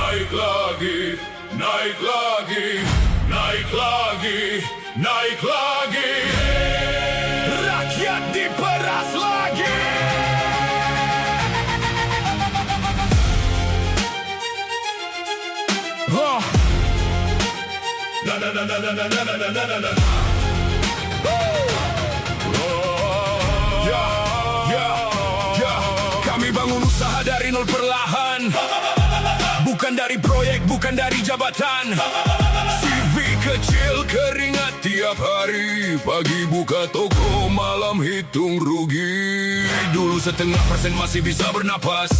Naik lagi, naik lagi, naik lagi, naik lagi. Rakyat diperas lagi. Na na na na na na na na na na na. Kami bangun usaha dari nol perlahan. Bukan dari proyek, bukan dari jabatan. CV kecil, keringat tiap hari. Pagi buka toko, malam hitung rugi. Dulu 0,5% masih bisa bernapas,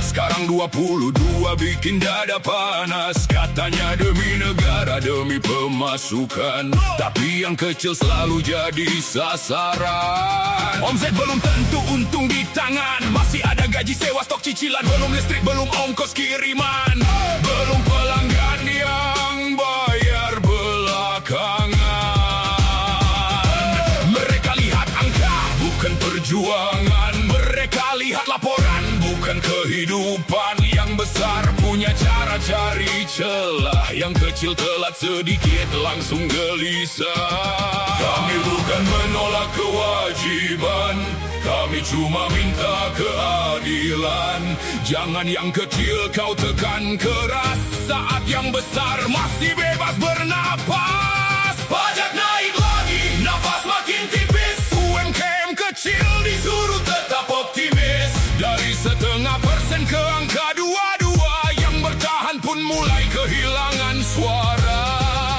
sekarang 22 bikin dada panas. Katanya demi negara, demi pemasukan, tapi yang kecil selalu jadi sasaran. Omset belum tentu untung di tangan, masih ada gaji sewa, stok cicilan, belum listrik, belum ongkos kiriman, belum pelanggan yang bayar belakangan. Mereka lihat angka, bukan perjuangan. Mereka lihat laporan, bukan kehidupan. Yang besar punya cara cari celah, yang kecil telat sedikit langsung gelisah. Kami bukan menolak kewajiban, kami cuma minta keadilan. Jangan yang kecil kau tekan keras, saat yang besar masih bebas bernapas. Pajak naik lagi, nafas makin tipis. UMKM kecil disuruh tetap optimis. Dari 0,5% ke angka 22, yang bertahan pun mulai kehilangan suara.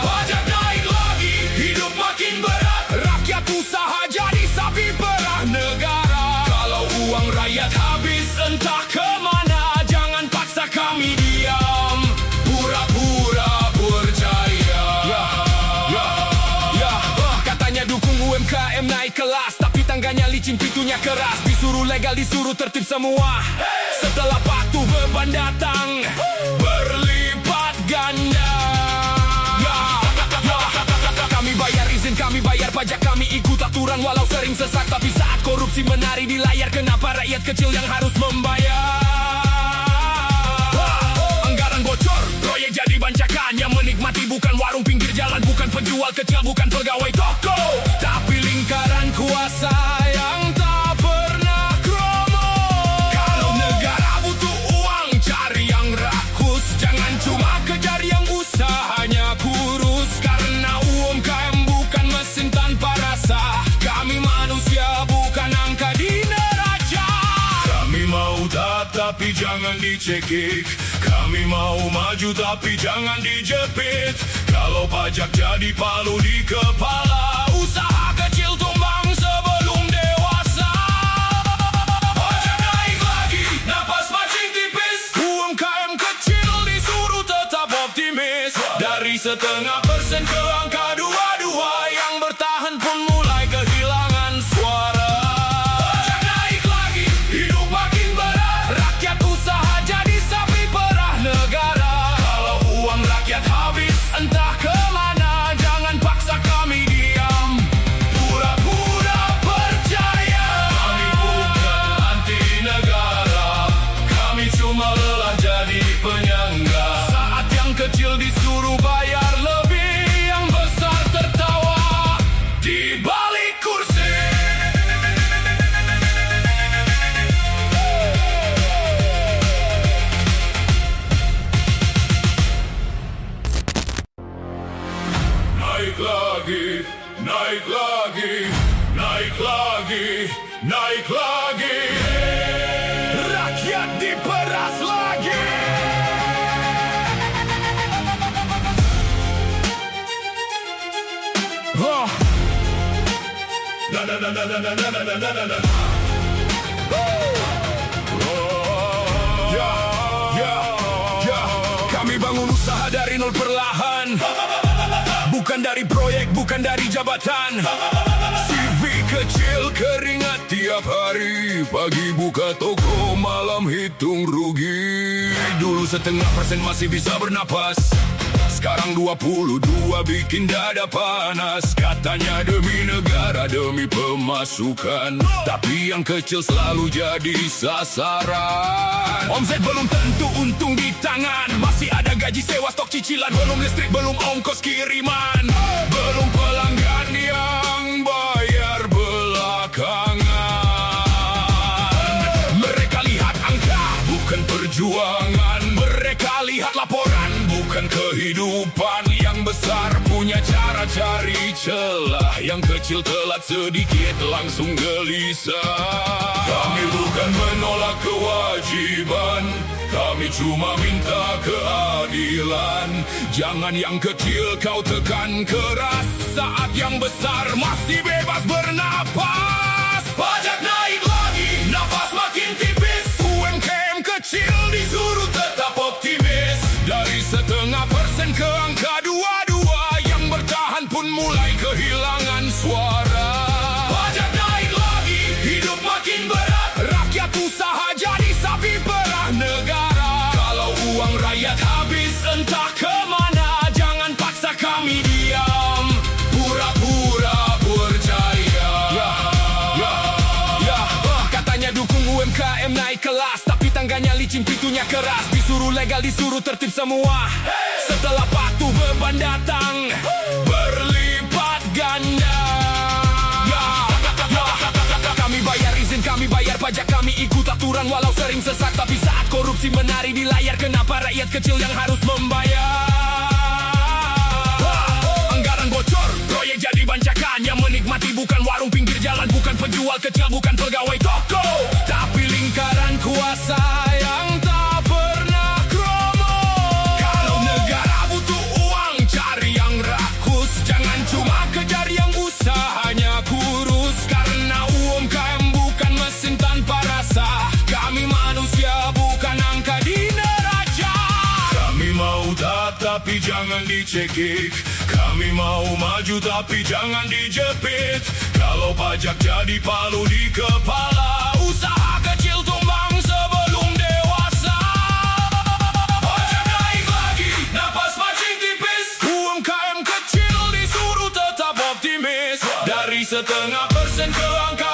Pajak naik lagi, hidup makin berat. Rakyat usaha jadi sapi perah negara. Kalau uang rakyat habis entah kemana, jangan paksa kami diam, pura-pura percaya. Katanya dukung UMKM naik kelas, tapi tangganya licin, pintunya keras. Disuruh legal, disuruh tertib semua. Setelah patuh beban datang berlipat ganda. Kami bayar izin, kami bayar pajak, kami ikut aturan walau sering sesak. Tapi saat korupsi menari di layar, kenapa rakyat kecil yang harus membayar? Anggaran bocor, proyek jadi bancakan. Yang menikmati bukan warung pinggir jalan, bukan penjual kecil, bukan pegawai toko, tapi lingkaran kuasa yang tak pernah kromo. Kalau negara butuh uang, cari yang rakus. Jangan cuma kejar yang usahanya kurus. Karena UMKM bukan mesin tanpa rasa. Kami manusia bukan angka di neraca. Kami mau tapi jangan dicekik. Kami mau maju tapi jangan dijepit. Kalau pajak jadi palu di kepala, usaha kecil tumbang sebelum dewasa. Pajak naik lagi, napas makin tipis. UMKM kecil disuruh tetap optimis. Dari 0,5% ke angka 22, yang bertahan pun mulai kehilangan suara. Pajak naik lagi, hidup makin berat. Rakyat usaha jadi sapi perah negara. Kalau uang rakyat habis entah kemana, jangan paksa kami diam, pura-pura percaya. Kami bukan anti negara, kami cuma lelah jadi penyangga. Saat yang kecil disuruh bayar lebih, yang besar tertawa di balik kursi. Naik lagi, naik lagi, naik lagi, naik lagi. Rakyat diperas lagi. Na na na na na na na na na na. Kami bangun usaha dari nol perlahan. Bukan dari proyek, bukan dari jabatan. CV kecil, keringat tiap hari. Pagi buka toko, malam hitung rugi. dulu 0,5% masih bisa bernapas, sekarang 22 bikin dada panas. Katanya demi negara, demi pemasukan, tapi yang kecil selalu jadi sasaran. Omset belum tentu untung di tangan, masih ada gaji sewa, stok cicilan, belum listrik, belum ongkos kiriman, belum pelanggan yang bayar belakangan. Mereka lihat angka, bukan perjuangan. Mereka lihat laporan, bukan kehidupan. Yang besar punya cara cari celah, yang kecil telat sedikit langsung gelisah. Kami bukan menolak kewajiban, kami cuma minta keadilan. Jangan yang kecil kau tekan keras, saat yang besar masih bebas bernapas. Pajak naik lagi, nafas makin tipis, UMKM kecil disuruh tetap optimis. Dari 0,5% ke angka 22, yang bertahan pun mulai kehilangan suara. Pajak naik lagi, hidup makin berat, rakyat usaha jadi sapi perah negara. Kalau uang rakyat habis entah kemana, jangan paksa kami diam, pura-pura percaya. Katanya dukung UMKM naik kelas, tapi tangganya licin, pintunya keras. Disuruh legal, disuruh tertib semua. Setelah patuh beban datang berlipat ganda. Kami bayar izin, kami bayar pajak, kami ikut aturan walau sering sesak. Tapi saat korupsi menari di layar, kenapa rakyat kecil yang harus membayar? Anggaran bocor, proyek jadi bancakan. Yang menikmati bukan warung pinggir jalan, bukan penjual kecil, bukan pegawai toko, tapi lingkaran kuasa yang tak pernah kromo. Kalau negara butuh uang, cari yang rakus, jangan cuma kejar yang usahanya kurus. Karena UMKM bukan mesin tanpa rasa, kami manusia bukan angka di neraca. Kami mau tapi jangan dicekik, kami mau maju tapi jangan dijepit. Kalau pajak jadi palu di kepala, usaha kecil tumbang sebelum dewasa. Pajak naik lagi, napas makin tipis, UMKM kecil disuruh tetap optimis. Dari 0,5% ke angka